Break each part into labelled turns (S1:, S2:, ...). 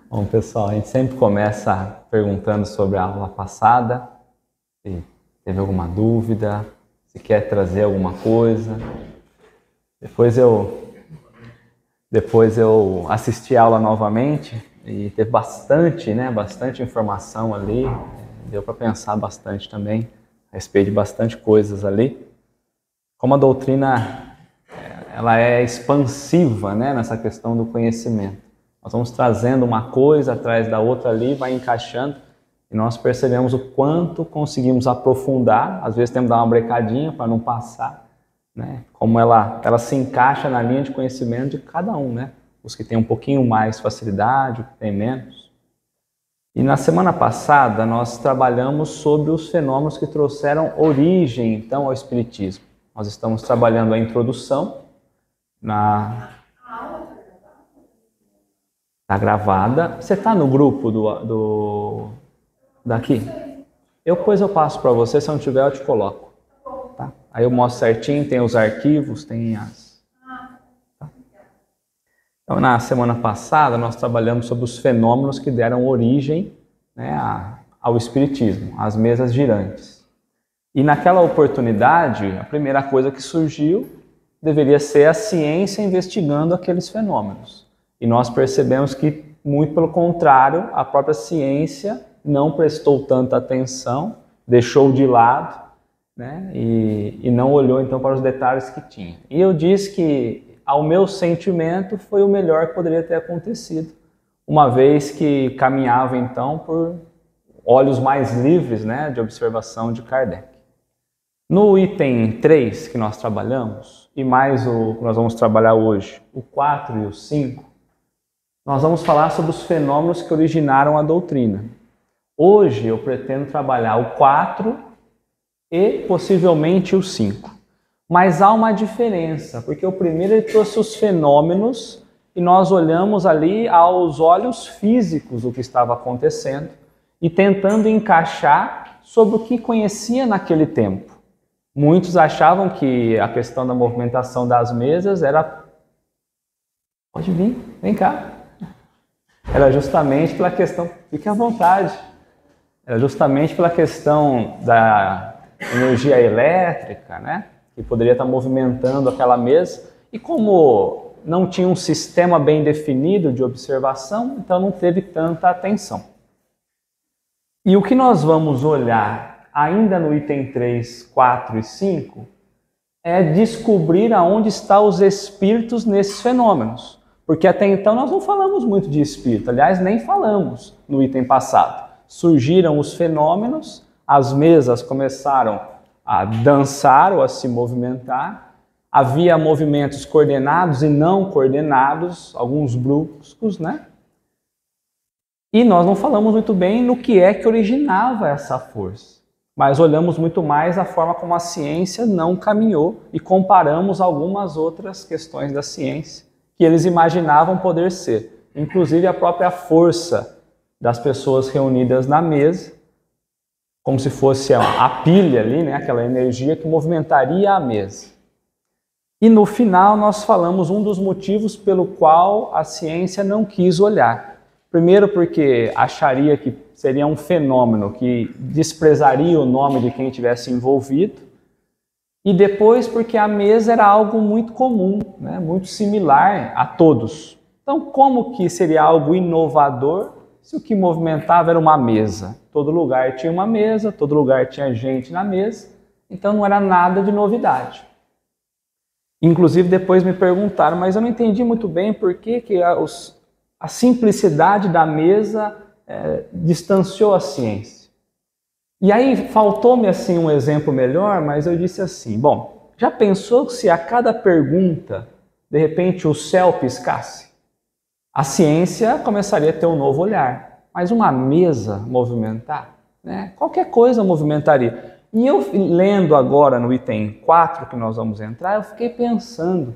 S1: Bom, pessoal, a gente sempre começa perguntando sobre a aula passada, se teve alguma dúvida, se quer trazer alguma coisa. Depois eu assisti a aula novamente e teve bastante informação ali. Deu para pensar bastante também a respeito de bastante coisas ali. Como a doutrina ela é expansiva, né, nessa questão do conhecimento. Nós vamos trazendo uma coisa atrás da outra ali, vai encaixando, e nós percebemos o quanto conseguimos aprofundar. Às vezes temos que dar uma brecadinha para não passar, né? Como ela se encaixa na linha de conhecimento de cada um, né? Os que têm um pouquinho mais facilidade, os que têm menos. E na semana passada nós trabalhamos sobre os fenômenos que trouxeram origem, então, ao Espiritismo. Nós estamos trabalhando a introdução, Tá gravada. Você está no grupo daqui? Depois eu passo para você, se não tiver eu te coloco. Tá? Aí eu mostro certinho, tem os arquivos, tem as... Tá? Então, na semana passada nós trabalhamos sobre os fenômenos que deram origem, né, ao Espiritismo, às mesas girantes. E naquela oportunidade, a primeira coisa que surgiu deveria ser a ciência investigando aqueles fenômenos. E nós percebemos que, muito pelo contrário, a própria ciência não prestou tanta atenção, deixou de lado, né, e não olhou então para os detalhes que tinha. E eu disse que, ao meu sentimento, foi o melhor que poderia ter acontecido, uma vez que caminhava então por olhos mais livres, né, de observação de Kardec. No item 3 que nós trabalhamos, e mais o que nós vamos trabalhar hoje, o 4 e o 5, nós vamos falar sobre os fenômenos que originaram a doutrina. Hoje eu pretendo trabalhar o 4 e possivelmente o 5. Mas há uma diferença, porque o primeiro ele trouxe os fenômenos e nós olhamos ali aos olhos físicos o que estava acontecendo e tentando encaixar sobre o que conhecia naquele tempo. Muitos achavam que a questão da movimentação das mesas era... Pode vir, vem cá. Era justamente pela questão... Fique à vontade. Era justamente pela questão da energia elétrica, né? Que poderia estar movimentando aquela mesa. E como não tinha um sistema bem definido de observação, então não teve tanta atenção. E o que nós vamos olhar ainda no item 3, 4 e 5, é descobrir aonde estão os espíritos nesses fenômenos. Porque até então nós não falamos muito de espírito, aliás, nem falamos no item passado. Surgiram os fenômenos, as mesas começaram a dançar ou a se movimentar, havia movimentos coordenados e não coordenados, alguns bruscos, né? E nós não falamos muito bem no que é que originava essa força. Mas olhamos muito mais a forma como a ciência não caminhou e comparamos algumas outras questões da ciência que eles imaginavam poder ser. Inclusive a própria força das pessoas reunidas na mesa, como se fosse a pilha ali, né, aquela energia que movimentaria a mesa. E no final nós falamos um dos motivos pelo qual a ciência não quis olhar. Primeiro porque acharia que seria um fenômeno que desprezaria o nome de quem tivesse envolvido. E depois porque a mesa era algo muito comum, né? Muito similar a todos. Então como que seria algo inovador se o que movimentava era uma mesa? Todo lugar tinha uma mesa, todo lugar tinha gente na mesa, então não era nada de novidade. Inclusive depois me perguntaram, mas eu não entendi muito bem por que a simplicidade da mesa distanciou a ciência. E aí faltou-me assim um exemplo melhor, mas eu disse assim, bom, já pensou se a cada pergunta, de repente o céu piscasse? A ciência começaria a ter um novo olhar, mas uma mesa movimentar, né? Qualquer coisa movimentaria. E eu lendo agora no item 4 que nós vamos entrar, eu fiquei pensando,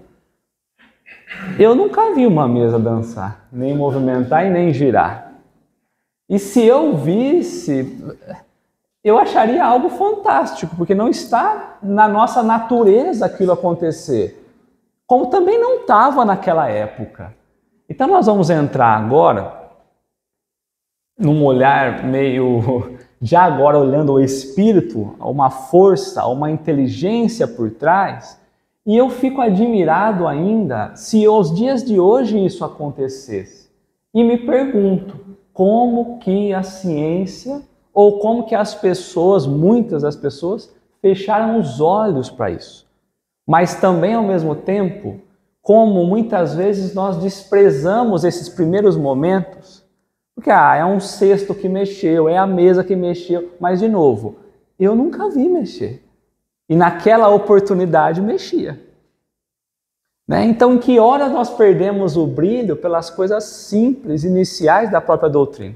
S1: eu nunca vi uma mesa dançar, nem movimentar e nem girar. E se eu visse... eu acharia algo fantástico, porque não está na nossa natureza aquilo acontecer, como também não estava naquela época. Então nós vamos entrar agora num olhar meio, já agora olhando o espírito, uma força, uma inteligência por trás, e eu fico admirado ainda se aos dias de hoje isso acontecesse. E me pergunto, como que a ciência, ou como que as pessoas, muitas das pessoas, fecharam os olhos para isso. Mas também, ao mesmo tempo, como muitas vezes nós desprezamos esses primeiros momentos, porque é um cesto que mexeu, é a mesa que mexeu, mas de novo, eu nunca vi mexer. E naquela oportunidade mexia. Né? Então, em que hora nós perdemos o brilho pelas coisas simples, iniciais da própria doutrina?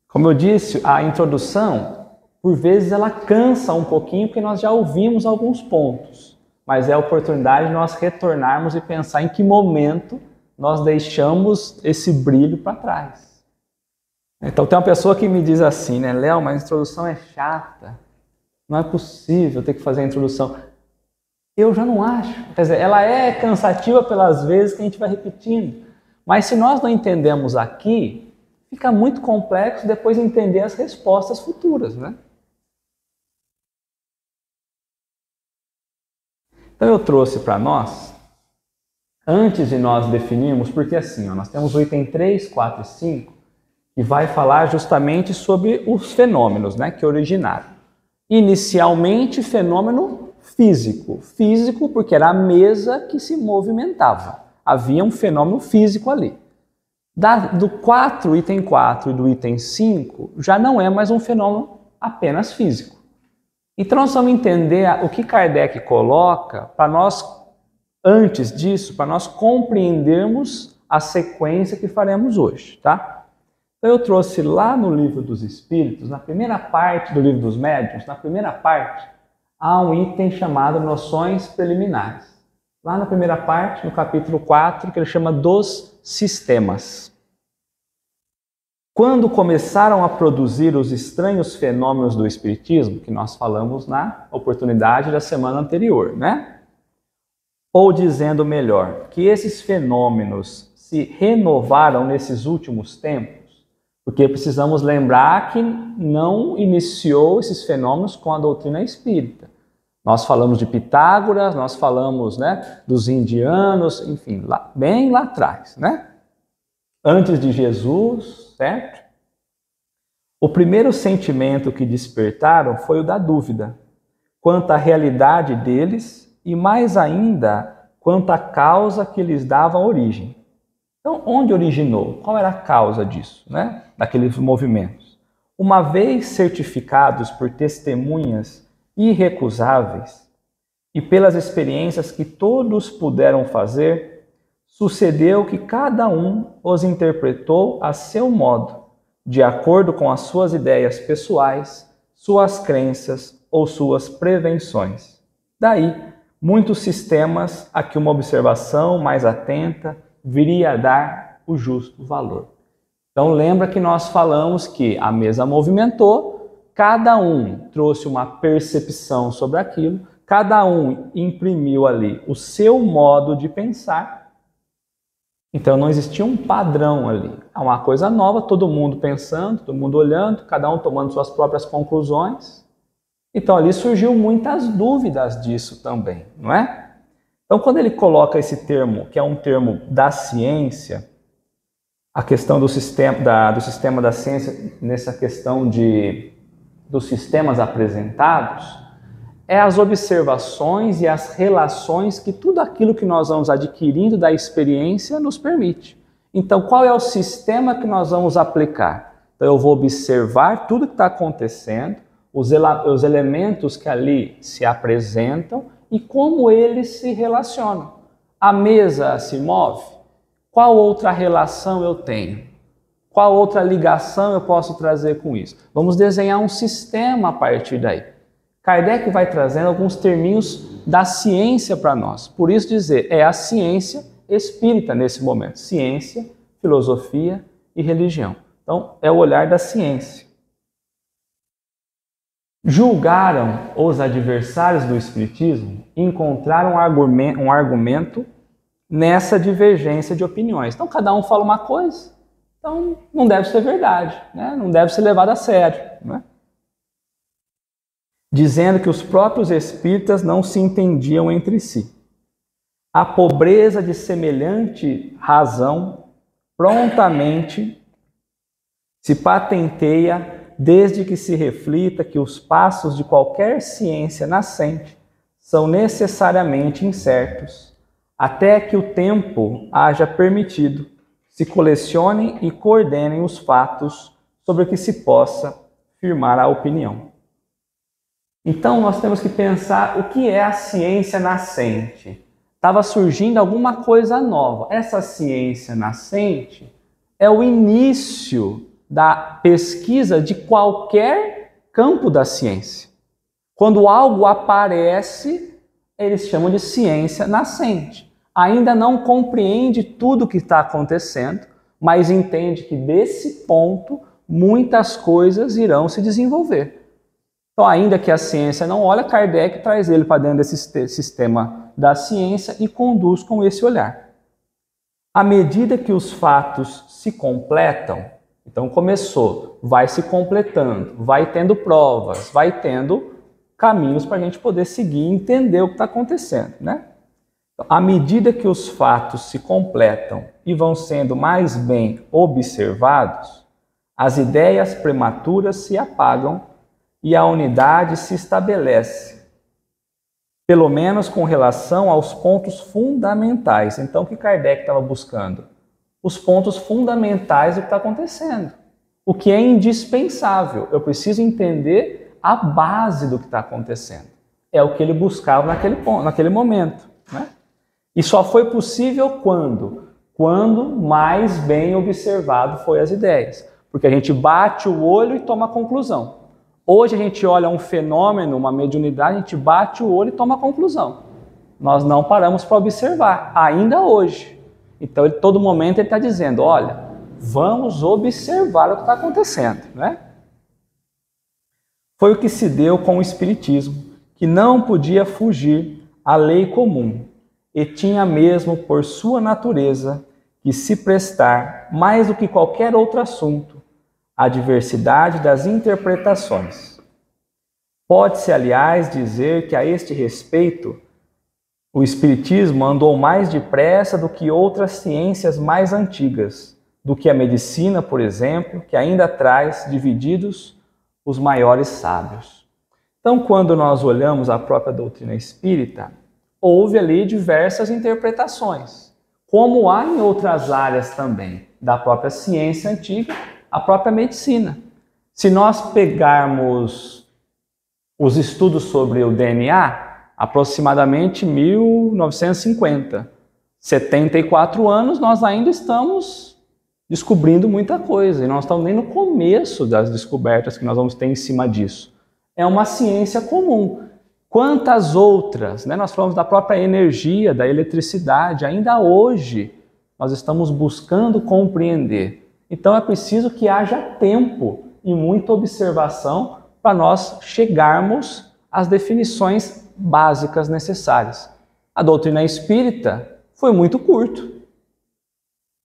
S1: Como eu disse, a introdução, por vezes, ela cansa um pouquinho, porque nós já ouvimos alguns pontos. Mas é a oportunidade de nós retornarmos e pensar em que momento nós deixamos esse brilho para trás. Então, tem uma pessoa que me diz assim, né? Léo, mas a introdução é chata. Não é possível ter que fazer a introdução. Eu já não acho. Quer dizer, ela é cansativa pelas vezes que a gente vai repetindo. Mas se nós não entendemos aqui, fica muito complexo depois entender as respostas futuras, né? Então eu trouxe para nós, antes de nós definirmos, porque assim, nós temos o item 3, 4 e 5, que vai falar justamente sobre os fenômenos, né, que originaram. Inicialmente, fenômeno físico. Físico porque era a mesa que se movimentava. Havia um fenômeno físico ali. Do item 4 e do item 5, já não é mais um fenômeno apenas físico. Então nós vamos entender o que Kardec coloca para nós, antes disso, para nós compreendermos a sequência que faremos hoje, tá? Então eu trouxe lá no Livro dos Espíritos, na primeira parte do Livro dos Médiuns, na primeira parte, há um item chamado Noções Preliminares. Lá na primeira parte, no capítulo 4, que ele chama dos sistemas. Quando começaram a produzir os estranhos fenômenos do Espiritismo, que nós falamos na oportunidade da semana anterior, né? Ou dizendo melhor, que esses fenômenos se renovaram nesses últimos tempos, porque precisamos lembrar que não iniciou esses fenômenos com a doutrina espírita. Nós falamos de Pitágoras, nós falamos, né, dos indianos, enfim, bem lá atrás, né? Antes de Jesus, certo? O primeiro sentimento que despertaram foi o da dúvida, quanto à realidade deles e mais ainda, quanto à causa que lhes dava origem. Então, onde originou? Qual era a causa disso, né? Daqueles movimentos? Uma vez certificados por testemunhas irrecusáveis e pelas experiências que todos puderam fazer, sucedeu que cada um os interpretou a seu modo, de acordo com as suas ideias pessoais, suas crenças ou suas prevenções. Daí, muitos sistemas a que uma observação mais atenta viria a dar o justo valor. Então lembra que nós falamos que a mesa movimentou, cada um trouxe uma percepção sobre aquilo, cada um imprimiu ali o seu modo de pensar. Então não existia um padrão ali. É uma coisa nova, todo mundo pensando, todo mundo olhando, cada um tomando suas próprias conclusões. Então ali surgiu muitas dúvidas disso também, não é? Então quando ele coloca esse termo, que é um termo da ciência, a questão do sistema da ciência, nessa questão dos sistemas apresentados, é as observações e as relações que tudo aquilo que nós vamos adquirindo da experiência nos permite. Então, qual é o sistema que nós vamos aplicar? Então, eu vou observar tudo que está acontecendo, os elementos que ali se apresentam e como eles se relacionam. A mesa se move? Qual outra relação eu tenho? Qual outra ligação eu posso trazer com isso? Vamos desenhar um sistema a partir daí. Kardec vai trazendo alguns terminhos da ciência para nós. Por isso dizer, é a ciência espírita nesse momento. Ciência, filosofia e religião. Então, é o olhar da ciência. Julgaram os adversários do espiritismo e encontraram um argumento nessa divergência de opiniões. Então, cada um fala uma coisa. Então, não deve ser verdade, né? Não deve ser levado a sério, né? Dizendo que os próprios espíritas não se entendiam entre si. A pobreza de semelhante razão prontamente se patenteia desde que se reflita que os passos de qualquer ciência nascente são necessariamente incertos, até que o tempo haja permitido se colecionem e coordenem os fatos sobre que se possa firmar a opinião. Então, nós temos que pensar o que é a ciência nascente. Estava surgindo alguma coisa nova. Essa ciência nascente é o início da pesquisa de qualquer campo da ciência. Quando algo aparece, eles chamam de ciência nascente. Ainda não compreende tudo o que está acontecendo, mas entende que desse ponto muitas coisas irão se desenvolver. Então, ainda que a ciência não olha, Kardec traz ele para dentro desse sistema da ciência e conduz com esse olhar. À medida que os fatos se completam, então começou, vai se completando, vai tendo provas, vai tendo caminhos para a gente poder seguir e entender o que está acontecendo, né? Então, à medida que os fatos se completam e vão sendo mais bem observados, as ideias prematuras se apagam e a unidade se estabelece, pelo menos com relação aos pontos fundamentais. Então, o que Kardec estava buscando? Os pontos fundamentais do que está acontecendo. O que é indispensável. Eu preciso entender a base do que está acontecendo. É o que ele buscava naquele momento, né? E só foi possível quando? Quando mais bem observado foi as ideias. Porque a gente bate o olho e toma a conclusão. Hoje a gente olha um fenômeno, uma mediunidade, a gente bate o olho e toma a conclusão. Nós não paramos para observar, ainda hoje. Então, todo momento ele está dizendo, olha, vamos observar o que está acontecendo, né? Foi o que se deu com o Espiritismo, que não podia fugir à lei comum, e tinha mesmo por sua natureza que se prestar, mais do que qualquer outro assunto, à diversidade das interpretações. Pode-se, aliás, dizer que a este respeito, o Espiritismo andou mais depressa do que outras ciências mais antigas, do que a medicina, por exemplo, que ainda traz divididos os maiores sábios. Então, quando nós olhamos a própria doutrina espírita, houve ali diversas interpretações, como há em outras áreas também, da própria ciência antiga, a própria medicina. Se nós pegarmos os estudos sobre o DNA, aproximadamente 1950, 74 anos, nós ainda estamos descobrindo muita coisa, e nós estamos nem no começo das descobertas que nós vamos ter em cima disso. É uma ciência comum. Quantas outras, né? Nós falamos da própria energia, da eletricidade, ainda hoje nós estamos buscando compreender. Então é preciso que haja tempo e muita observação para nós chegarmos às definições básicas necessárias. A doutrina espírita foi muito curto.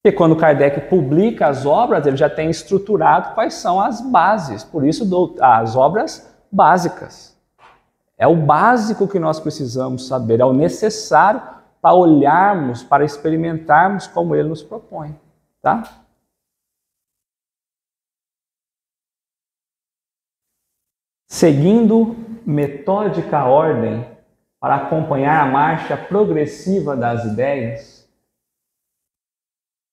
S1: Porque quando Kardec publica as obras, ele já tem estruturado quais são as bases, por isso as obras básicas. É o básico que nós precisamos saber, é o necessário para olharmos, para experimentarmos como ele nos propõe, tá? Seguindo metódica ordem para acompanhar a marcha progressiva das ideias,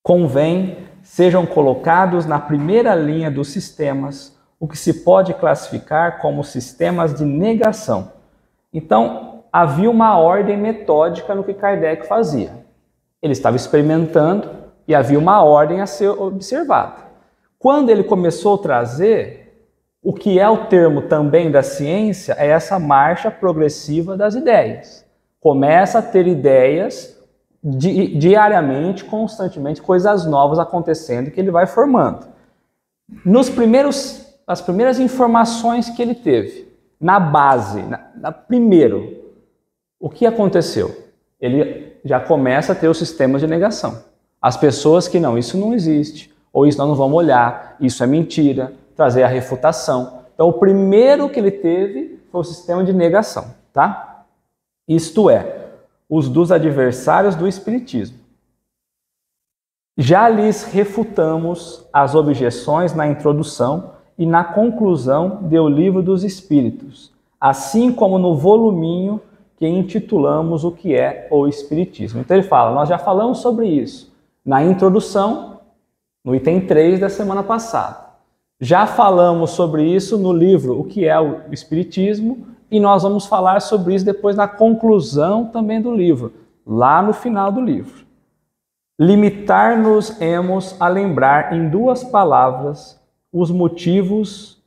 S1: convém sejam colocados na primeira linha dos sistemas o que se pode classificar como sistemas de negação. Então, havia uma ordem metódica no que Kardec fazia. Ele estava experimentando e havia uma ordem a ser observada. Quando ele começou a trazer, o que é o termo também da ciência é essa marcha progressiva das ideias. Começa a ter ideias diariamente, constantemente, coisas novas acontecendo que ele vai formando. As primeiras informações que ele teve, na base, primeiro, o que aconteceu? Ele já começa a ter os sistemas de negação. As pessoas que não, isso não existe. ou isso nós não vamos olhar, isso é mentira, trazer a refutação. Então, o primeiro que ele teve foi o sistema de negação, tá? Isto é, os dos adversários do Espiritismo. Já lhes refutamos as objeções na introdução e na conclusão do Livro dos Espíritos, assim como no voluminho que intitulamos o que é o Espiritismo. Então ele fala, nós já falamos sobre isso na introdução, no item 3 da semana passada. Já falamos sobre isso no livro O que é o Espiritismo e nós vamos falar sobre isso depois na conclusão também do livro, lá no final do livro. Limitar-nos-emos a lembrar em duas palavras os motivos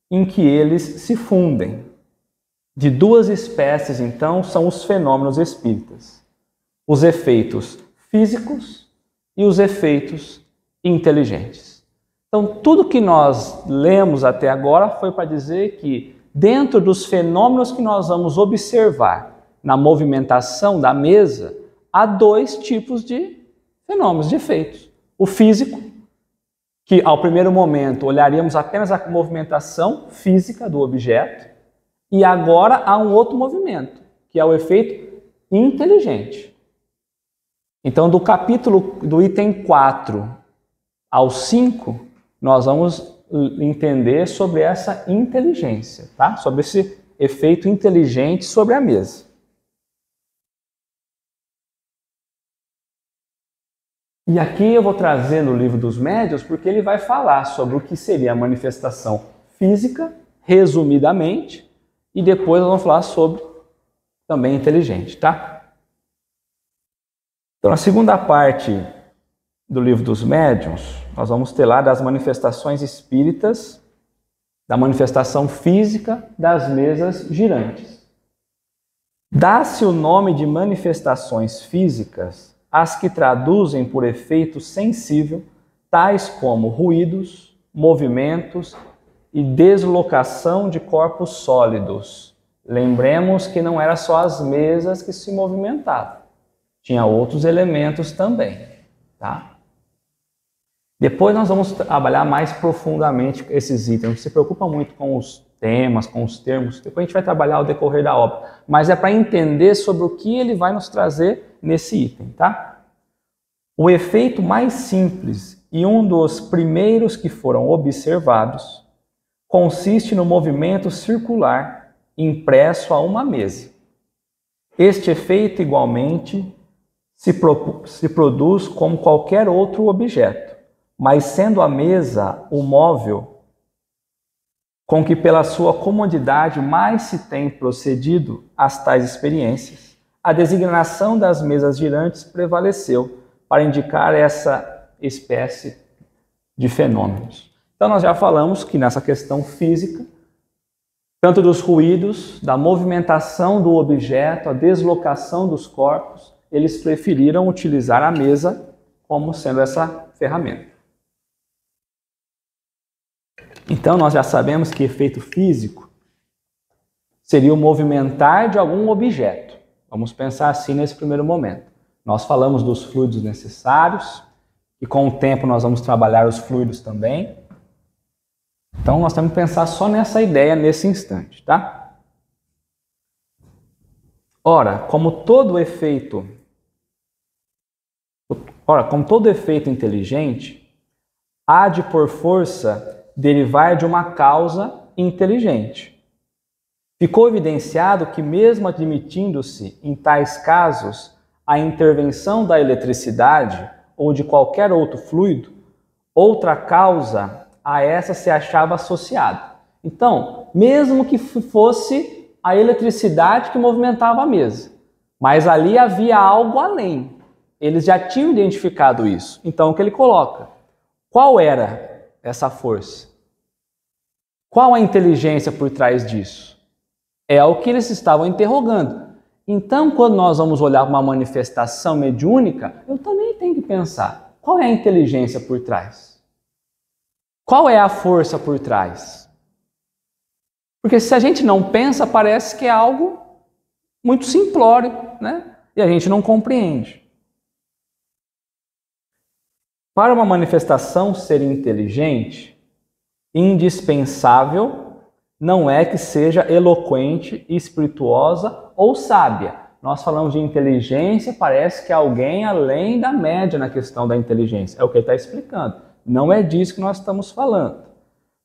S1: em que eles se fundem. De duas espécies, então, são os fenômenos espíritas: os efeitos físicos e os efeitos inteligentes. Então, tudo que nós lemos até agora foi para dizer que, dentro dos fenômenos que nós vamos observar na movimentação da mesa, há dois tipos de fenômenos, de efeitos. O físico, que ao primeiro momento olharíamos apenas a movimentação física do objeto, e agora há um outro movimento, que é o efeito inteligente. Então, do item 4 ao 5, nós vamos entender sobre essa inteligência, tá? Sobre esse efeito inteligente sobre a mesa. E aqui eu vou trazer no Livro dos Médiuns, porque ele vai falar sobre o que seria a manifestação física, resumidamente, e depois nós vamos falar sobre também inteligente, tá? Então, na segunda parte do Livro dos Médiuns, nós vamos ter lá das manifestações espíritas, da manifestação física das mesas girantes. Dá-se o nome de manifestações físicas às que traduzem por efeito sensível, tais como ruídos, movimentos e deslocação de corpos sólidos. Lembremos que não era só as mesas que se movimentavam, tinha outros elementos também, tá? Depois nós vamos trabalhar mais profundamente esses itens. Não se preocupa muito com os temas, com os termos. Depois a gente vai trabalhar ao decorrer da obra. Mas é para entender sobre o que ele vai nos trazer nesse item, tá? O efeito mais simples e um dos primeiros que foram observados consiste no movimento circular impresso a uma mesa. Este efeito, igualmente, se produz como qualquer outro objeto, mas sendo a mesa o móvel com que pela sua comodidade mais se tem procedido às tais experiências, a designação das mesas girantes prevaleceu para indicar essa espécie de fenômenos. Então nós já falamos que nessa questão física, tanto dos ruídos, da movimentação do objeto, a deslocação dos corpos, eles preferiram utilizar a mesa como sendo essa ferramenta. Então nós já sabemos que efeito físico seria o movimentar de algum objeto. Vamos pensar assim nesse primeiro momento. Nós falamos dos fluidos necessários e com o tempo nós vamos trabalhar os fluidos também. Então nós temos que pensar só nessa ideia nesse instante, tá? Ora, como todo efeito inteligente, há de por força derivar de uma causa inteligente. Ficou evidenciado que, mesmo admitindo-se em tais casos a intervenção da eletricidade ou de qualquer outro fluido, outra causa a essa se achava associada. Então, mesmo que fosse a eletricidade que movimentava a mesa, mas ali havia algo além. Eles já tinham identificado isso. Então, o que ele coloca? Qual era essa força? Qual a inteligência por trás disso? É o que eles estavam interrogando. Então, quando nós vamos olhar para uma manifestação mediúnica, eu também tenho que pensar, qual é a inteligência por trás? Qual é a força por trás? Porque se a gente não pensa, parece que é algo muito simplório, né? E a gente não compreende. Para uma manifestação ser inteligente, indispensável não é que seja eloquente, espirituosa ou sábia. Nós falamos de inteligência, parece que é alguém além da média na questão da inteligência. É o que ele está explicando. Não é disso que nós estamos falando.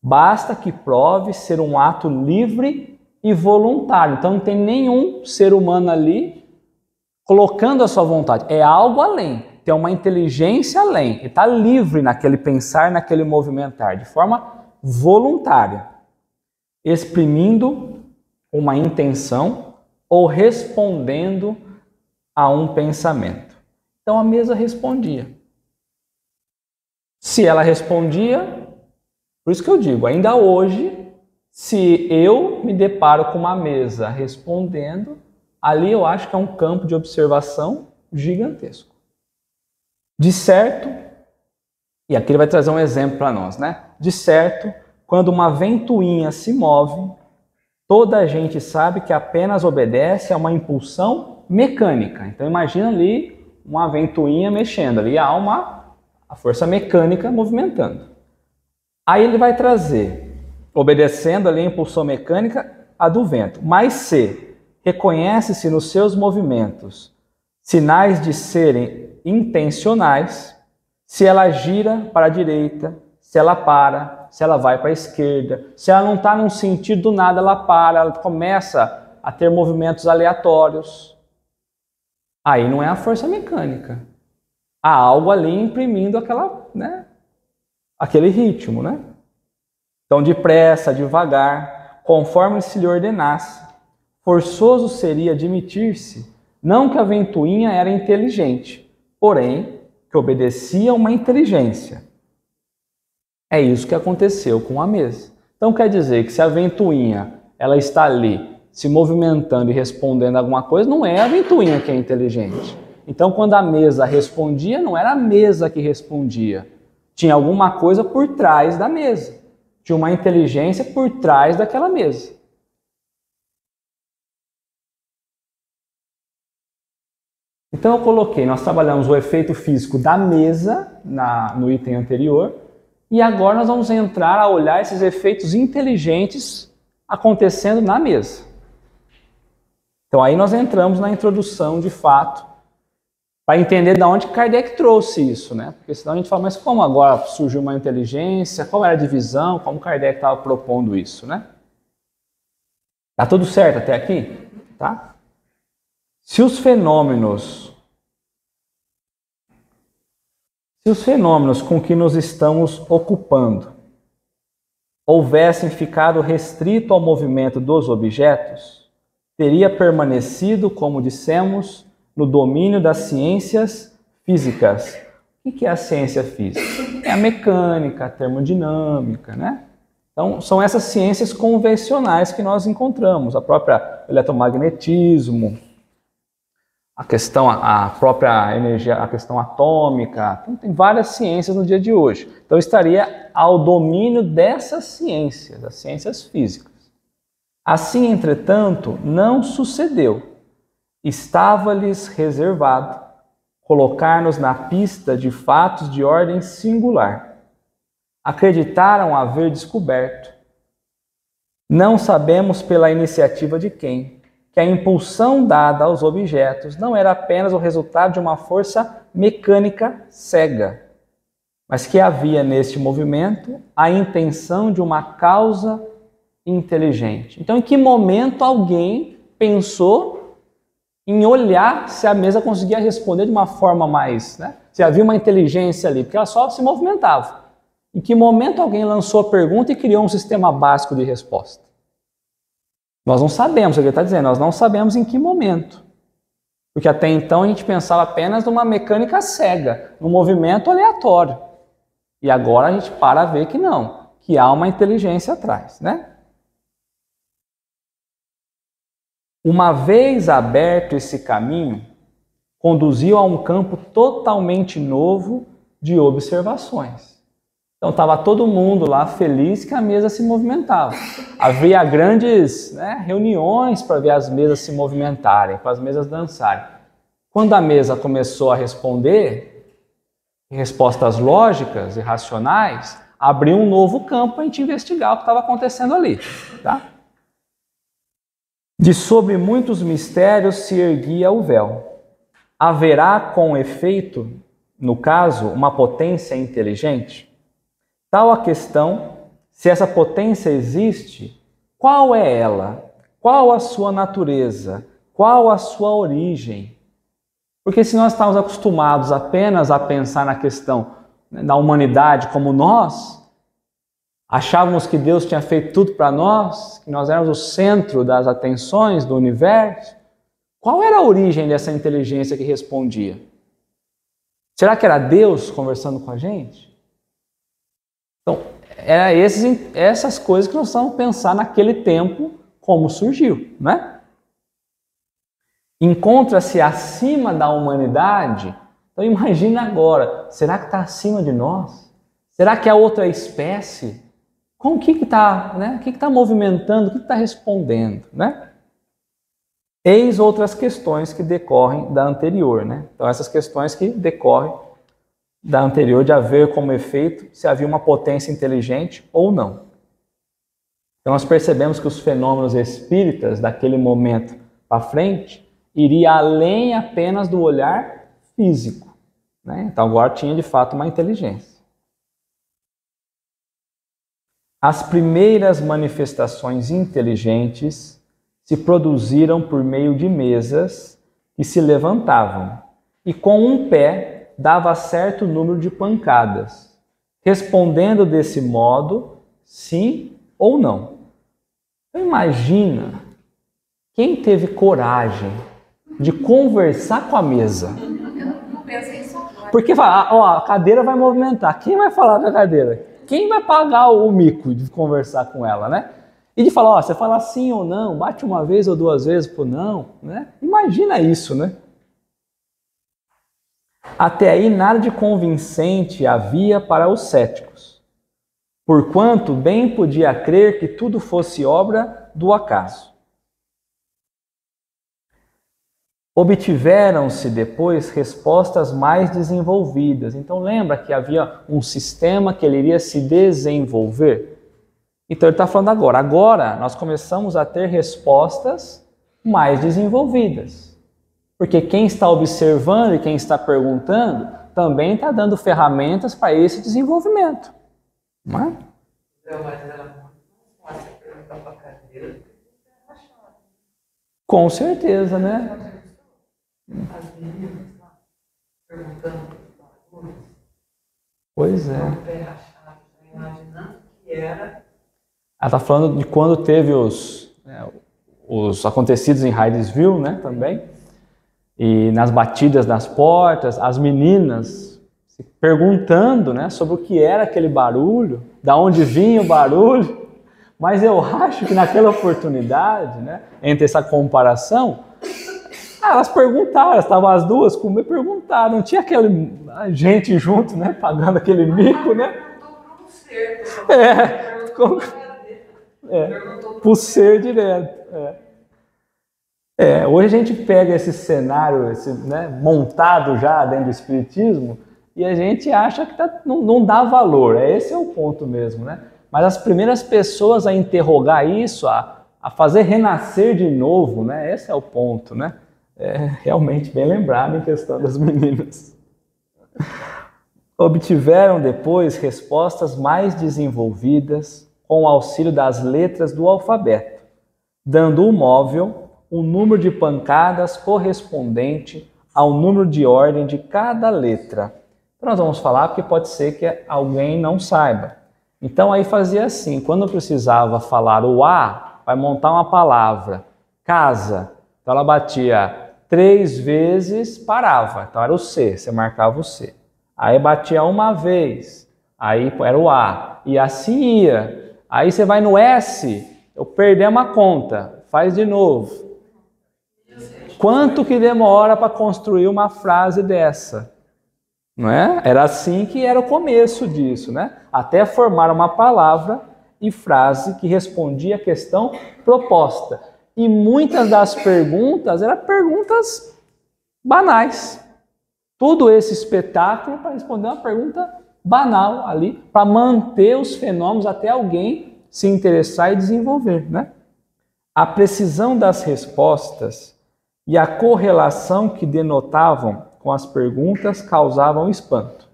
S1: Basta que prove ser um ato livre e voluntário. Então não tem nenhum ser humano ali colocando a sua vontade. É algo além. Tem uma inteligência além. Ele está livre naquele pensar, naquele movimentar, de forma voluntária, exprimindo uma intenção ou respondendo a um pensamento. Então a mesa respondia. Se ela respondia, por isso que eu digo, ainda hoje, se eu me deparo com uma mesa respondendo, ali eu acho que é um campo de observação gigantesco. De certo, e aqui ele vai trazer um exemplo para nós, né? De certo, quando uma ventoinha se move, toda a gente sabe que apenas obedece a uma impulsão mecânica. Então imagina ali uma ventoinha mexendo, ali há a força mecânica movimentando. Aí ele vai trazer, obedecendo ali a impulsão mecânica, a do vento. Mas se reconhece-se nos seus movimentos sinais de serem intencionais, se ela gira para a direita, se ela para, se ela vai para a esquerda, se ela não está num sentido do nada, ela para, ela começa a ter movimentos aleatórios. Aí não é a força mecânica. Há algo ali imprimindo aquele ritmo, né? Então, depressa, devagar, conforme se lhe ordenasse, forçoso seria admitir-se, não que a ventoinha era inteligente, porém, que obedecia a uma inteligência. É isso que aconteceu com a mesa. Então, quer dizer que se a ventoinha ela está ali se movimentando e respondendo alguma coisa, não é a ventoinha que é inteligente. Então, quando a mesa respondia, não era a mesa que respondia. Tinha alguma coisa por trás da mesa. Tinha uma inteligência por trás daquela mesa. Então eu coloquei, nós trabalhamos o efeito físico da mesa no item anterior e agora nós vamos entrar a olhar esses efeitos inteligentes acontecendo na mesa. Então aí nós entramos na introdução de fato para entender de onde Kardec trouxe isso, né? Porque senão a gente fala, mas como agora surgiu uma inteligência, qual era a divisão, como Kardec estava propondo isso, né? Tá tudo certo até aqui? Tá? Se os fenômenos com que nos estamos ocupando houvessem ficado restrito ao movimento dos objetos, teria permanecido, como dissemos, no domínio das ciências físicas. O que é a ciência física? É a mecânica, a termodinâmica, né? Então, são essas ciências convencionais que nós encontramos, a própria eletromagnetismo, a própria energia, a questão atômica, então, tem várias ciências no dia de hoje. Então estaria ao domínio dessas ciências, as ciências físicas. Assim, entretanto, não sucedeu. Estava-lhes reservado colocar-nos na pista de fatos de ordem singular. Acreditaram haver descoberto, não sabemos pela iniciativa de quem, que a impulsão dada aos objetos não era apenas o resultado de uma força mecânica cega, mas que havia neste movimento a intenção de uma causa inteligente. Então, em que momento alguém pensou em olhar se a mesa conseguia responder de uma forma mais, né? Se havia uma inteligência ali, porque ela só se movimentava. Em que momento alguém lançou a pergunta e criou um sistema básico de resposta? Nós não sabemos, o que ele está dizendo, nós não sabemos em que momento. Porque até então a gente pensava apenas numa mecânica cega, num movimento aleatório. E agora a gente para a ver que não, que há uma inteligência atrás, né? Uma vez aberto esse caminho, conduziu a um campo totalmente novo de observações. Então estava todo mundo lá feliz que a mesa se movimentava. Havia grandes reuniões para ver as mesas se movimentarem, para as mesas dançarem. Quando a mesa começou a responder, respostas lógicas e racionais, abriu um novo campo para a gente investigar o que estava acontecendo ali. Tá? De sobre muitos mistérios se erguia o véu. Haverá com efeito, no caso, uma potência inteligente? Tal a questão, se essa potência existe, qual é ela? Qual a sua natureza? Qual a sua origem? Porque se nós estamos acostumados apenas a pensar na questão da humanidade como nós, achávamos que Deus tinha feito tudo para nós, que nós éramos o centro das atenções do universo, qual era a origem dessa inteligência que respondia? Será que era Deus conversando com a gente? Então, era essas coisas que nós precisamos pensar naquele tempo, como surgiu, né? Encontra-se acima da humanidade. Então imagina agora, será que está acima de nós? Será que é outra espécie? Com o que está, né? O que está movimentando? O que está respondendo, né? Eis outras questões que decorrem da anterior, né? Então essas questões que decorrem da anterior de haver como efeito se havia uma potência inteligente ou não. Então nós percebemos que os fenômenos espíritas daquele momento para frente iria além apenas do olhar físico, né? Então agora tinha de fato uma inteligência. As primeiras manifestações inteligentes se produziram por meio de mesas que se levantavam e com um pé dava certo número de pancadas, respondendo desse modo sim ou não. Então, imagina quem teve coragem de conversar com a mesa. Porque fala, ó, a cadeira vai movimentar. Quem vai falar com a cadeira? Quem vai pagar o mico de conversar com ela, né? E de falar, ó, você fala sim ou não, bate uma vez ou duas vezes por não, né? Imagina isso, né? Até aí nada de convincente havia para os céticos, porquanto bem podia crer que tudo fosse obra do acaso. Obtiveram-se depois respostas mais desenvolvidas. Então lembra que havia um sistema que ele iria se desenvolver? Então ele está falando agora. Agora nós começamos a ter respostas mais desenvolvidas. Porque quem está observando e quem está perguntando também está dando ferramentas para esse desenvolvimento. Não é?
S2: Mas era muito fácil perguntar para a cadeira do que você achava.
S1: Com certeza, né?
S2: As meninas lá perguntando para os alunos.
S1: Pois é.
S2: Imaginando que era.
S1: Ela está falando de quando teve os acontecidos em Hydesville, né, também. E nas batidas nas portas, as meninas se perguntando, né, sobre o que era aquele barulho, da onde vinha o barulho. Mas eu acho que naquela oportunidade, né, entre essa comparação, elas perguntaram, estavam as duas comigo e perguntaram, não tinha aquele gente junto, né, pagando aquele mico, né? Por ser direto. Hoje a gente pega esse cenário, né, montado já dentro do Espiritismo e a gente acha que não dá valor. Esse é o ponto mesmo, né? Mas as primeiras pessoas a interrogar isso, a fazer renascer de novo, né? Esse é o ponto, né? Realmente bem lembrado em questão das meninas. Obtiveram depois respostas mais desenvolvidas com o auxílio das letras do alfabeto, dando o móvel um número de pancadas correspondente ao número de ordem de cada letra. Então nós vamos falar porque pode ser que alguém não saiba. Então aí fazia assim, quando precisava falar o A, vai montar uma palavra, casa. Então ela batia 3 vezes, parava. Então era o C, você marcava o C. Aí batia uma vez, aí era o A. E assim ia. Aí você vai no S, eu perdi uma conta, faz de novo. Quanto que demora para construir uma frase dessa? Não é? Era assim que era o começo disso, né? Até formar uma palavra e frase que respondia a questão proposta. E muitas das perguntas eram perguntas banais. Todo esse espetáculo para responder uma pergunta banal ali, para manter os fenômenos até alguém se interessar e desenvolver, né? A precisão das respostas e a correlação que denotavam com as perguntas causavam espanto.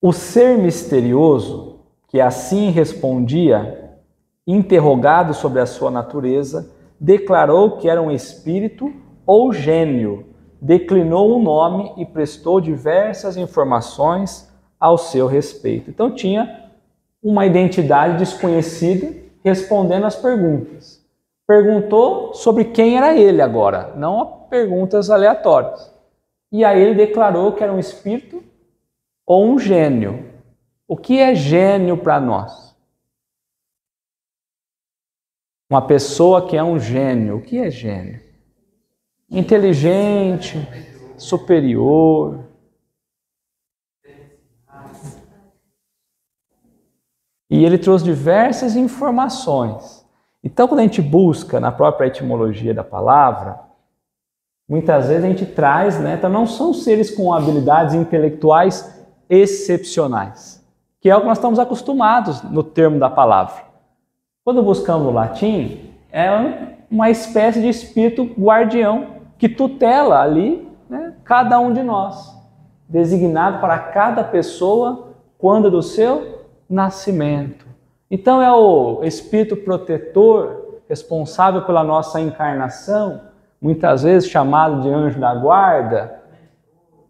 S1: O ser misterioso, que assim respondia, interrogado sobre a sua natureza, declarou que era um espírito ou gênio, declinou o nome e prestou diversas informações ao seu respeito. Então tinha uma identidade desconhecida respondendo às perguntas. Perguntou sobre quem era ele agora, não perguntas aleatórias. E aí ele declarou que era um espírito ou um gênio. O que é gênio para nós? Uma pessoa que é um gênio. O que é gênio? Inteligente, superior. E ele trouxe diversas informações. Então, quando a gente busca na própria etimologia da palavra, muitas vezes a gente traz, né? Então, não são seres com habilidades intelectuais excepcionais, que é o que nós estamos acostumados no termo da palavra. Quando buscamos o latim, é uma espécie de espírito guardião que tutela ali, né, cada um de nós, designado para cada pessoa quando do seu nascimento. Então é o espírito protetor responsável pela nossa encarnação, muitas vezes chamado de anjo da guarda,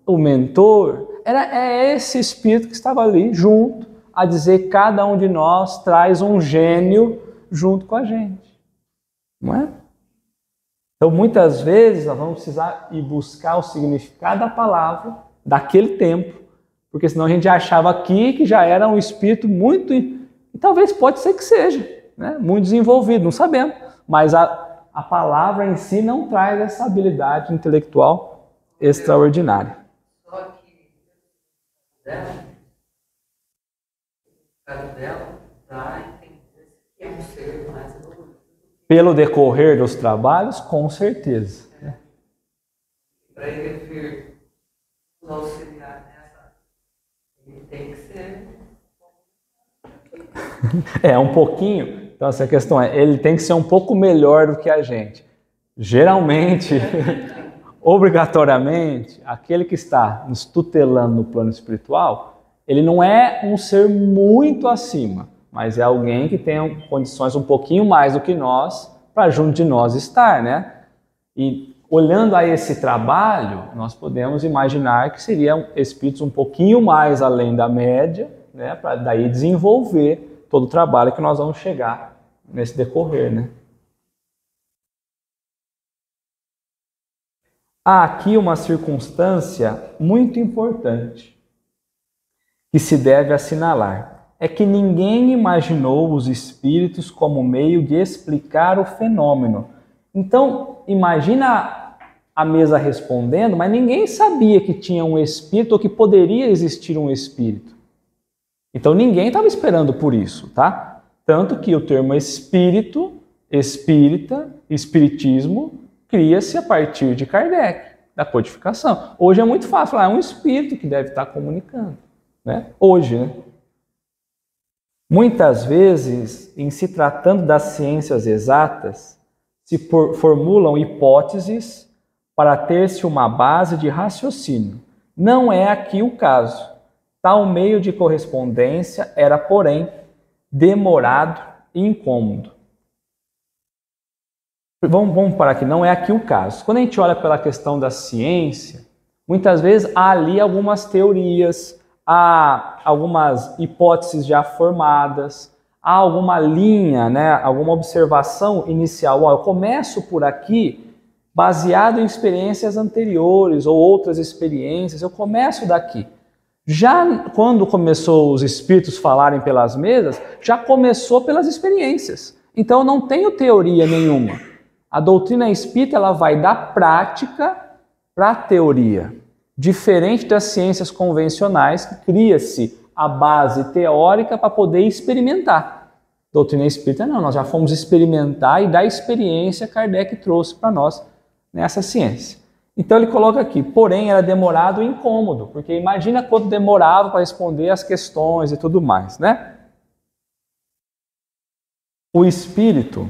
S1: o mentor. É esse espírito que estava ali junto a dizer que cada um de nós traz um gênio junto com a gente, não é? Então muitas vezes nós vamos precisar ir buscar o significado da palavra daquele tempo, porque senão a gente achava aqui que já era um espírito muito, e talvez pode ser que seja, né? Muito desenvolvido, não sabemos, mas a palavra em si não traz essa habilidade intelectual extraordinária.
S2: Só que o caso dela dá a entender que é um ser mais evoluído.
S1: Pelo decorrer dos trabalhos, com certeza.
S2: Para ele vir nos auxiliar nessa, ele tem que ser.
S1: Um pouquinho. Então, essa questão ele tem que ser um pouco melhor do que a gente. Geralmente, obrigatoriamente, aquele que está nos tutelando no plano espiritual, ele não é um ser muito acima, mas é alguém que tem condições um pouquinho mais do que nós para junto de nós estar, né? E olhando a esse trabalho, nós podemos imaginar que seriam espíritos um pouquinho mais além da média, né? Para daí desenvolver todo o trabalho que nós vamos chegar nesse decorrer, né? Há aqui uma circunstância muito importante que se deve assinalar. É que ninguém imaginou os espíritos como meio de explicar o fenômeno. Então, imagina a mesa respondendo, mas ninguém sabia que tinha um espírito ou que poderia existir um espírito. Então, ninguém estava esperando por isso, tá? Tanto que o termo espírito, espírita, espiritismo, cria-se a partir de Kardec, da codificação. Hoje é muito fácil falar, é um espírito que deve estar comunicando, né? Hoje, né? Muitas vezes, em se tratando das ciências exatas, se formulam hipóteses para ter-se uma base de raciocínio. Não é aqui o caso. Tal meio de correspondência era, porém, demorado e incômodo. Vamos parar aqui, não é aqui o caso. Quando a gente olha pela questão da ciência, muitas vezes há ali algumas teorias, há algumas hipóteses já formadas, há alguma linha, né, alguma observação inicial. Eu começo por aqui baseado em experiências anteriores ou outras experiências, eu começo daqui. Já quando começou os espíritos falarem pelas mesas, já começou pelas experiências. Então eu não tenho teoria nenhuma. A doutrina espírita ela vai da prática para a teoria. Diferente das ciências convencionais, que cria-se a base teórica para poder experimentar. Doutrina espírita não, nós já fomos experimentar e da experiência Kardec trouxe para nós nessa ciência. Então ele coloca aqui, porém era demorado e incômodo, porque imagina quanto demorava para responder as questões e tudo mais, né? O espírito,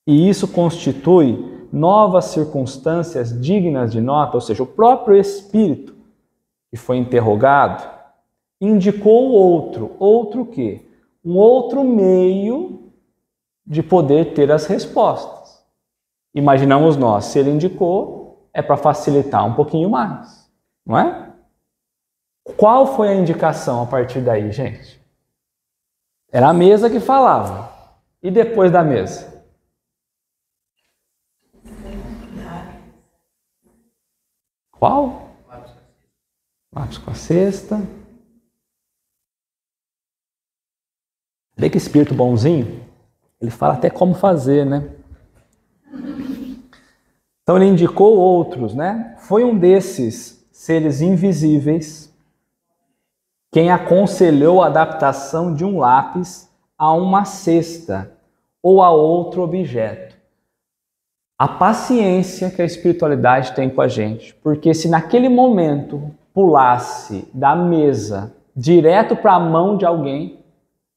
S1: e isso constitui novas circunstâncias dignas de nota, ou seja, o próprio espírito que foi interrogado indicou outro o quê? Um outro meio de poder ter as respostas. Imaginamos nós, se ele indicou, é para facilitar um pouquinho mais, não é? Qual foi a indicação a partir daí, gente? Era a mesa que falava. E depois da mesa? Qual? Lápis com a cesta. Vê que espírito bonzinho? Ele fala até como fazer, né? Então ele indicou outros, né? Foi um desses seres invisíveis quem aconselhou a adaptação de um lápis a uma cesta ou a outro objeto. A paciência que a espiritualidade tem com a gente, porque se naquele momento pulasse da mesa direto para a mão de alguém,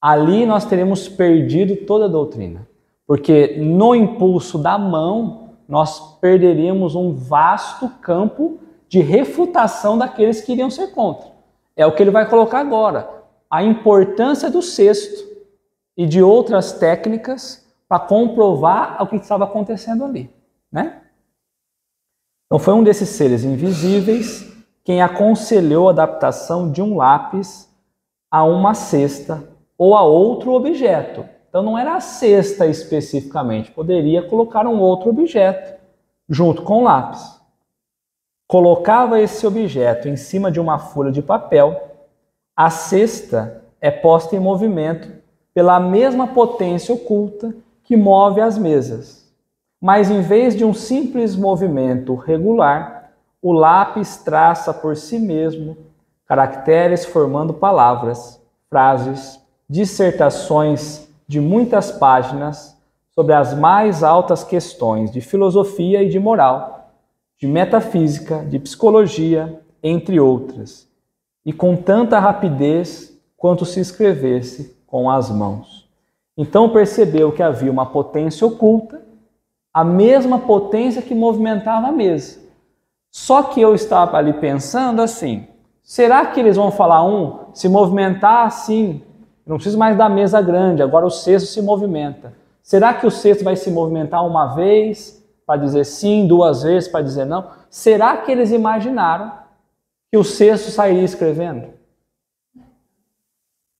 S1: ali nós teríamos perdido toda a doutrina. Porque no impulso da mão, nós perderíamos um vasto campo de refutação daqueles que iriam ser contra. É o que ele vai colocar agora. A importância do cesto e de outras técnicas para comprovar o que estava acontecendo ali, né? Então foi um desses seres invisíveis quem aconselhou a adaptação de um lápis a uma cesta ou a outro objeto. Então não era a cesta especificamente, poderia colocar um outro objeto junto com o lápis. Colocava esse objeto em cima de uma folha de papel, a cesta é posta em movimento pela mesma potência oculta que move as mesas. Mas em vez de um simples movimento regular, o lápis traça por si mesmo caracteres formando palavras, frases, dissertações de muitas páginas sobre as mais altas questões de filosofia e de moral, de metafísica, de psicologia, entre outras, e com tanta rapidez quanto se escrevesse com as mãos. Então percebeu que havia uma potência oculta, a mesma potência que movimentava a mesa. Só que eu estava ali pensando assim, será que eles vão falar se movimentar assim, não preciso mais da mesa grande, agora o cesto se movimenta. Será que o cesto vai se movimentar uma vez para dizer sim, duas vezes para dizer não? Será que eles imaginaram que o cesto sairia escrevendo?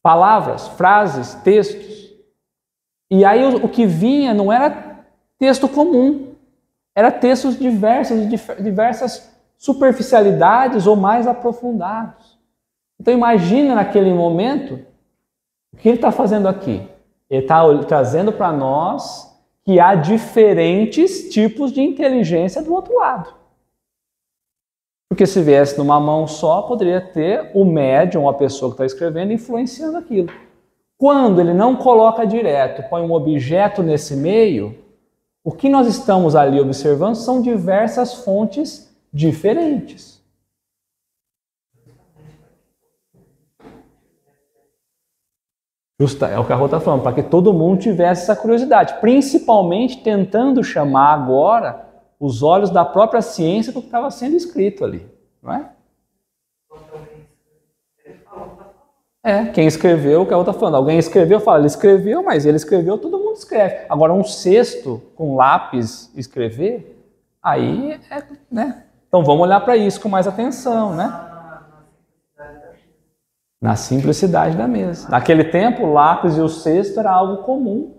S1: Palavras, frases, textos. E aí o que vinha não era texto comum, era textos diversos, de diversas superficialidades ou mais aprofundados. Então imagina naquele momento o que ele está fazendo aqui. Ele está trazendo para nós que há diferentes tipos de inteligência do outro lado. Porque se viesse numa mão só, poderia ter o médium, a pessoa que está escrevendo, influenciando aquilo. Quando ele não coloca direto, põe um objeto nesse meio, o que nós estamos ali observando são diversas fontes diferentes. Justo, é o que a Rô está falando, para que todo mundo tivesse essa curiosidade, principalmente tentando chamar agora os olhos da própria ciência do que estava sendo escrito ali, não é? Quem escreveu, o que a Rô está falando, alguém escreveu, fala, ele escreveu, mas ele escreveu, todo mundo escreve. Agora um cesto com lápis escrever, aí né? Então vamos olhar para isso com mais atenção, né? Na simplicidade da mesa. Naquele tempo, o lápis e o cesto era algo comum.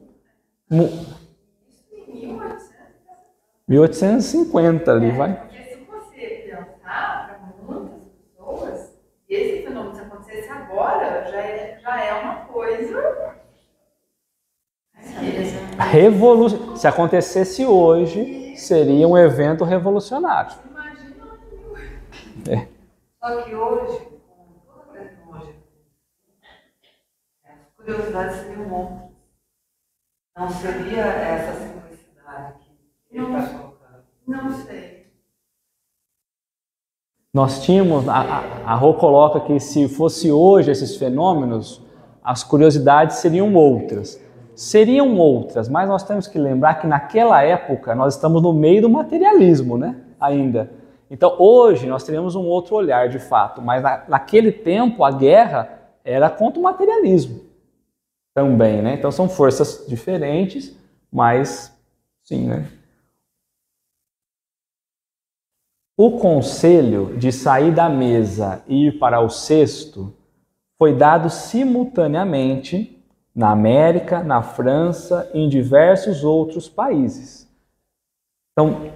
S1: 1850 ali, vai.
S3: Porque se você pensar para muitas pessoas, esse fenômeno, se acontecesse agora, já é uma coisa...
S1: Se acontecesse hoje, seria um evento revolucionário.
S3: Imagina. Só que hoje, curiosidade seria um monte. Não seria essa simplicidade que ele está colocando. Não sei.
S1: Nós tínhamos, a Rô coloca que se fosse hoje esses fenômenos, as curiosidades seriam outras. Seriam outras, mas nós temos que lembrar que naquela época nós estamos no meio do materialismo, né? Ainda. Então hoje nós teríamos um outro olhar de fato, mas naquele tempo a guerra era contra o materialismo também, né? Então são forças diferentes, mas sim, né? O conselho de sair da mesa e ir para o cesto foi dado simultaneamente na América, na França e em diversos outros países. Então,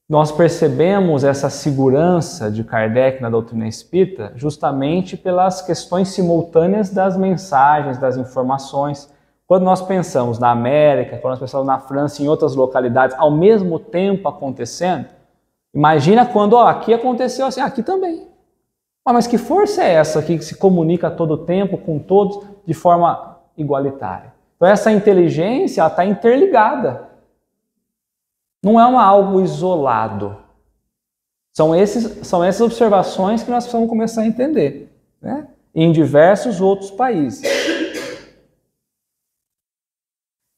S1: nós percebemos essa segurança de Kardec na doutrina espírita justamente pelas questões simultâneas das mensagens, das informações. Quando nós pensamos na América, quando nós pensamos na França e em outras localidades, ao mesmo tempo acontecendo, imagina quando aqui aconteceu assim, aqui também. Mas que força é essa aqui que se comunica a todo tempo com todos de forma igualitária? Então essa inteligência está interligada. Não é algo isolado. São essas observações que nós precisamos começar a entender, né? Em diversos outros países.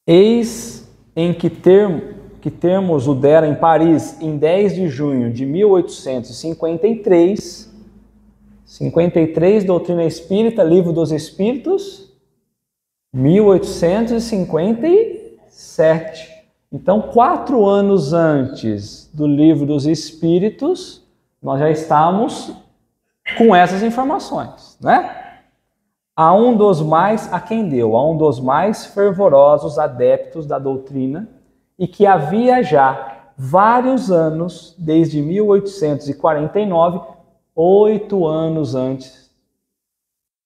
S1: Eis em que termos o dera em Paris em 10 de junho de 1853, 53, Doutrina Espírita, Livro dos Espíritos, 1857. Então, 4 anos antes do Livro dos Espíritos, nós já estamos com essas informações, né? A um dos mais fervorosos adeptos da doutrina, e que havia já vários anos, desde 1849, 8 anos antes.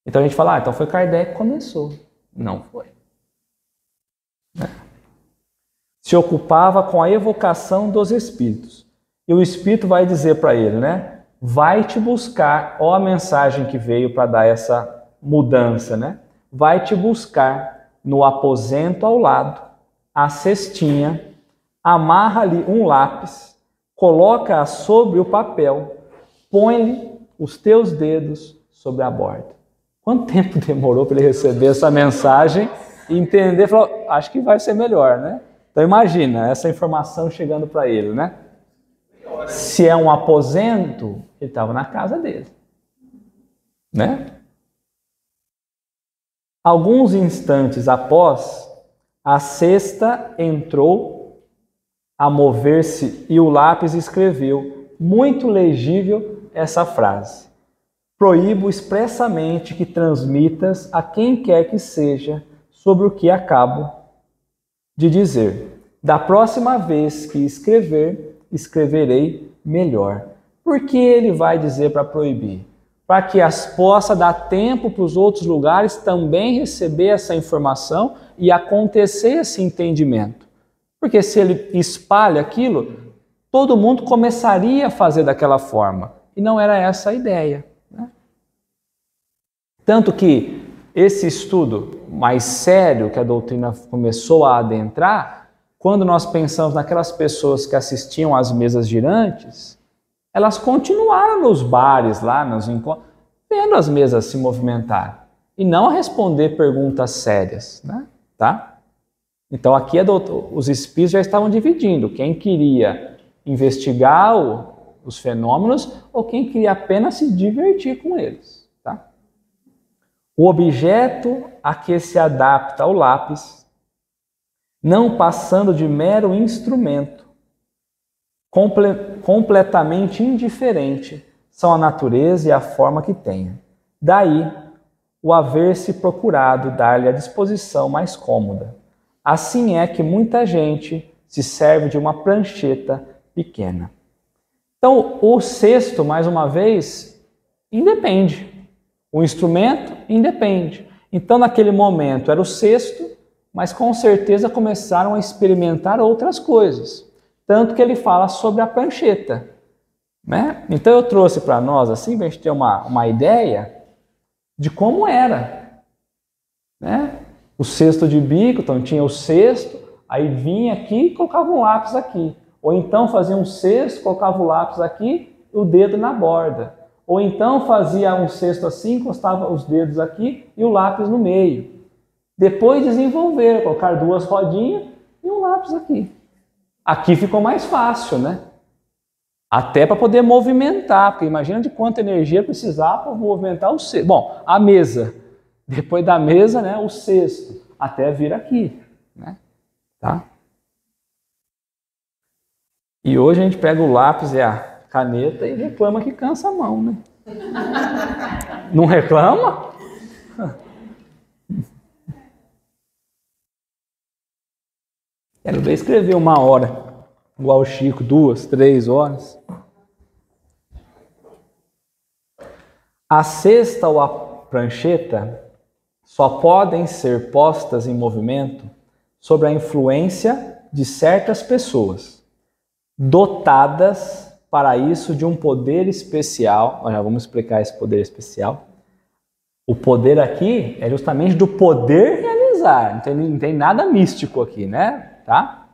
S1: Então a gente fala, então foi Kardec que começou. Não foi. Se ocupava com a evocação dos espíritos. E o espírito vai dizer para ele, né? Vai te buscar, ó a mensagem que veio para dar essa mudança, né? Vai te buscar no aposento ao lado, a cestinha, amarra ali um lápis, coloca-a sobre o papel, põe-lhe os teus dedos sobre a borda. Quanto tempo demorou para ele receber essa mensagem e entender? Falou, acho que vai ser melhor, né? Então imagina essa informação chegando para ele, né? Se é um aposento, ele estava na casa dele, né? Alguns instantes após, a cesta entrou a mover-se e o lápis escreveu, muito legível, essa frase: proíbo expressamente que transmitas a quem quer que seja sobre o que acabo de dizer. Da próxima vez que escrever, escreverei melhor. Por que ele vai dizer para proibir? Para que possa dar tempo para os outros lugares também receber essa informação e acontecer esse entendimento. Porque se ele espalha aquilo, todo mundo começaria a fazer daquela forma. E não era essa a ideia, né? Tanto que esse estudo mais sério que a doutrina começou a adentrar, quando nós pensamos naquelas pessoas que assistiam às mesas girantes, elas continuaram nos bares lá, nos encontros, vendo as mesas se movimentarem e não a responder perguntas sérias, né? Tá? Então aqui os espíritos já estavam dividindo quem queria investigar os fenômenos ou quem queria apenas se divertir com eles. Tá? O objeto a que se adapta o lápis, não passando de mero instrumento, completamente indiferente, são a natureza e a forma que tenha. Daí, o haver-se procurado dar-lhe a disposição mais cômoda. Assim é que muita gente se serve de uma prancheta pequena. Então, o cesto, mais uma vez, independe. O instrumento independe. Então, naquele momento era o cesto, mas com certeza começaram a experimentar outras coisas. Tanto que ele fala sobre a prancheta, né? Então eu trouxe para nós, assim, para a gente ter uma ideia de como era, né? O cesto de bico, então tinha o cesto, aí vinha aqui e colocava um lápis aqui. Ou então fazia um cesto, colocava o lápis aqui e o dedo na borda. Ou então fazia um cesto assim, encostava os dedos aqui e o lápis no meio. Depois desenvolveram, colocar 2 rodinhas e um lápis aqui. Aqui ficou mais fácil, né? Até para poder movimentar, porque imagina de quanta energia precisava para movimentar o cesto. Bom, a mesa. Depois da mesa, né, o cesto. Até vir aqui, né? Tá? E hoje a gente pega o lápis e a caneta e reclama que cansa a mão, né? Não reclama? Quero ver escrever 1 hora, igual o Chico, 2, 3 horas. A cesta ou a prancheta só podem ser postas em movimento sob a influência de certas pessoas, dotadas para isso de um poder especial. Já vamos explicar esse poder especial. O poder aqui é justamente do poder realizar, não tem nada místico aqui, né? Tá?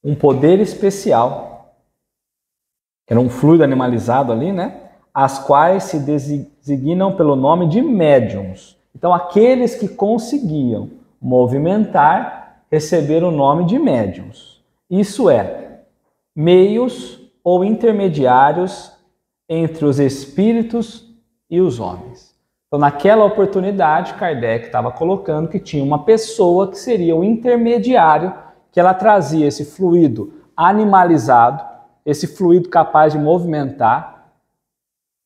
S1: Um poder especial, que era um fluido animalizado ali, né? As quais se designam pelo nome de médiums. Então, aqueles que conseguiam movimentar receberam o nome de médiums. Isso é, meios ou intermediários entre os espíritos e os homens. Então, naquela oportunidade, Kardec estava colocando que tinha uma pessoa que seria o intermediário, que ela trazia esse fluido animalizado, esse fluido capaz de movimentar.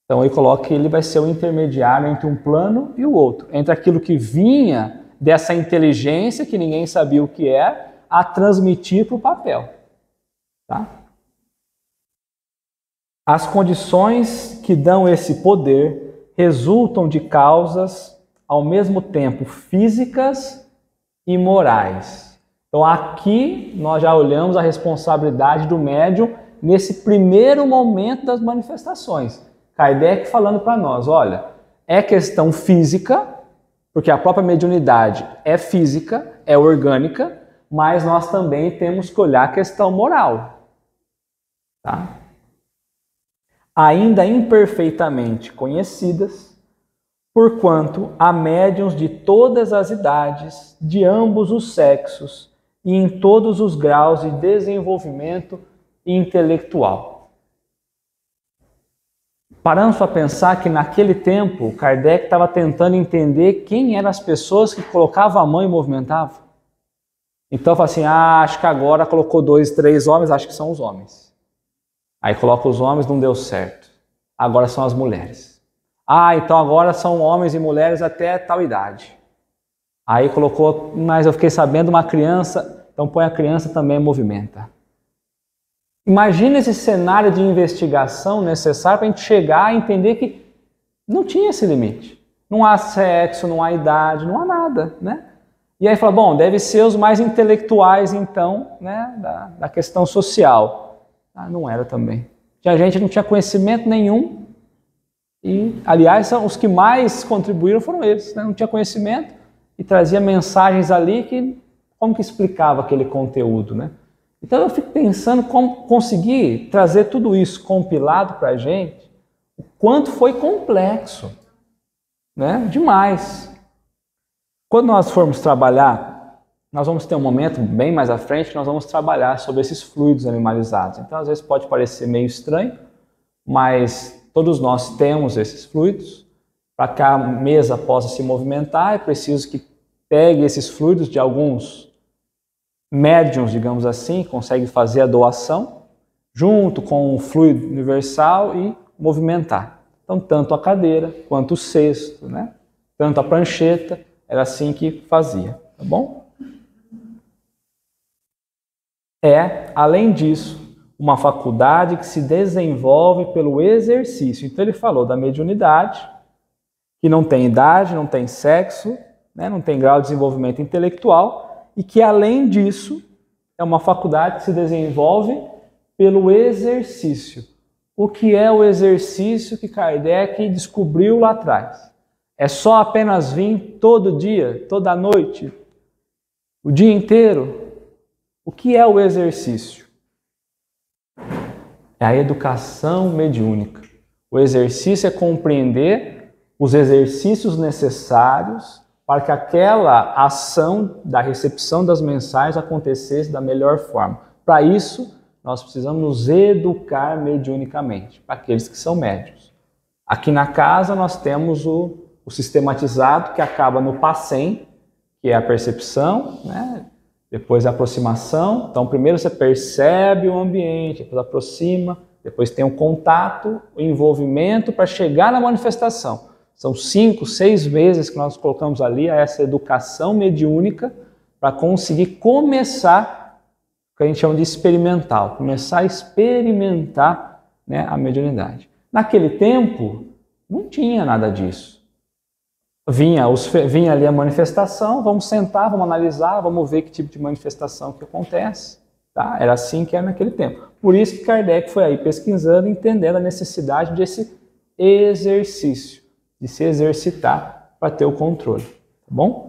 S1: Então, ele coloca que ele vai ser o intermediário entre um plano e o outro, entre aquilo que vinha dessa inteligência, que ninguém sabia o que é, a transmitir para o papel. Tá? As condições que dão esse poder resultam de causas, ao mesmo tempo, físicas e morais. Então, aqui nós já olhamos a responsabilidade do médium nesse primeiro momento das manifestações. Kardec falando para nós, olha, é questão física, porque a própria mediunidade é física, é orgânica, mas nós também temos que olhar a questão moral. Tá? Ainda imperfeitamente conhecidas, porquanto há médiuns de todas as idades, de ambos os sexos e em todos os graus de desenvolvimento intelectual. Paramos para pensar que naquele tempo Kardec estava tentando entender quem eram as pessoas que colocavam a mão e movimentavam. Então fala assim, acho que agora colocou 2, 3 homens, acho que são os homens. Aí coloca os homens, não deu certo. Agora são as mulheres. Então agora são homens e mulheres até tal idade. Aí colocou, mas eu fiquei sabendo, uma criança, então põe a criança também movimenta. Imagina esse cenário de investigação necessário para a gente chegar a entender que não tinha esse limite. Não há sexo, não há idade, não há nada, né? E aí fala, bom, deve ser os mais intelectuais, então, né, da questão social. Não era também. Tinha gente que não tinha conhecimento nenhum e, aliás, os que mais contribuíram foram eles, né? Não tinha conhecimento e trazia mensagens ali que, como que explicava aquele conteúdo, né? Então eu fico pensando como conseguir trazer tudo isso compilado para a gente, o quanto foi complexo, né? Demais. Quando nós formos trabalhar, nós vamos ter um momento bem mais à frente que nós vamos trabalhar sobre esses fluidos animalizados. Então às vezes pode parecer meio estranho, mas todos nós temos esses fluidos. Para que a mesa possa se movimentar, é preciso que pegue esses fluidos de alguns médiums, digamos assim, consegue fazer a doação junto com o fluido universal e movimentar. Então, tanto a cadeira quanto o cesto, né? Tanto a prancheta, era assim que fazia, tá bom? Além disso, uma faculdade que se desenvolve pelo exercício. Então, ele falou da mediunidade, que não tem idade, não tem sexo, né? Não tem grau de desenvolvimento intelectual, e que, além disso, é uma faculdade que se desenvolve pelo exercício. O que é o exercício que Kardec descobriu lá atrás? É só apenas vir todo dia, toda noite, o dia inteiro? O que é o exercício? É a educação mediúnica. O exercício é compreender os exercícios necessários para que aquela ação da recepção das mensagens acontecesse da melhor forma. Para isso, nós precisamos nos educar mediunicamente, para aqueles que são médiuns. Aqui na casa nós temos o sistematizado, que acaba no PACEM, que é a percepção, né? Depois a aproximação. Então, primeiro você percebe o ambiente, depois aproxima, depois tem o contato, o envolvimento para chegar na manifestação. São 5, 6 vezes que nós colocamos ali essa educação mediúnica para conseguir começar, o que a gente chama de experimental, começar a experimentar, né, a mediunidade. Naquele tempo, não tinha nada disso. Vinha ali a manifestação, vamos sentar, vamos analisar, vamos ver que tipo de manifestação que acontece. Tá? Era assim que era naquele tempo. Por isso que Kardec foi aí pesquisando, entendendo a necessidade desse exercício, de se exercitar para ter o controle. Tá bom?